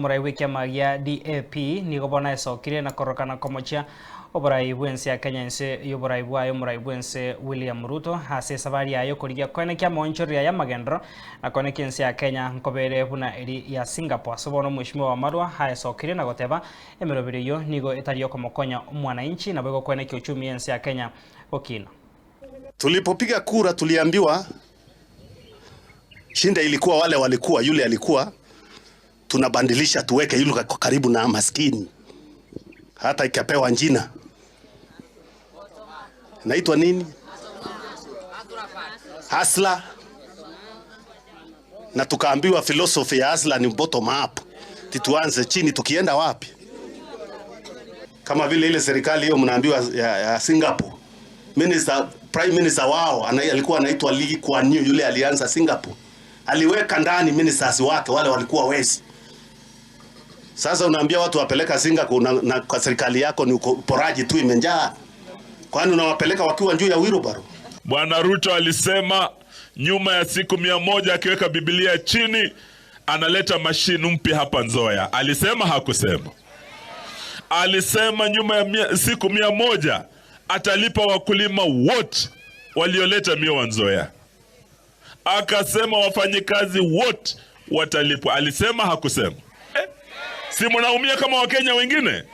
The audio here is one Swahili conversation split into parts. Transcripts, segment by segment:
Muraibu kiama gya DAP nigo bona esokire na korokana komochia oboraibu ense ya Kenya ense yoboraibu ayo muraibu ense William Ruto hase sabari ayo korigia kwene kia monchoria ya magendro na kone ense ya Kenya nkobere buna eri ya Singapore sobono mheshimiwa wa Marwa haesokire na goteba emirobire yo nigo etariyo komokonya mwananchi na bego kwene kiuchumi ense ya Kenya okina. Tulipopiga kura tuliambiwa shinda ilikuwa wale walikuwa yule alikuwa tunabandilisha tuweke yule karibu na maskini, hata ikapewa jina naitwa nini, Hasla, na tukaambiwa philosophy ya Hasla ni bottom up, tituanze chini tukienda wapi? Kama vile ile serikali hiyo mnaambiwa ya Singapore, prime minister wao alikuwa anaitwa Lee Kuan Yew, yule alianza Singapore, aliweka ndani ministers wake wale walikuwa wezi. Sasa unaambia watu wapeleka Singapore na kwa serikali yako ni uporaji tu imenjaa. Kwani unawapeleka wakiwa juu ya wheelbarrow? Bwana Ruto alisema nyuma ya siku 100 akiweka Biblia chini analeta mashine mpya hapa Nzoia. Alisema hakusema? Alisema nyuma ya siku 100 atalipa wakulima wote walioleta miwa Nzoia. Akasema wafanyikazi wote watalipwa. Alisema hakusema? Si mnaumia kama Wakenya wengine?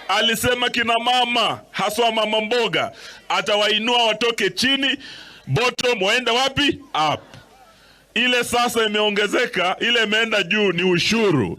Alisema kina mama, haswa mama mboga, atawainua watoke chini, bottom waende wapi? Up. Ile sasa imeongezeka, ile imeenda juu ni ushuru.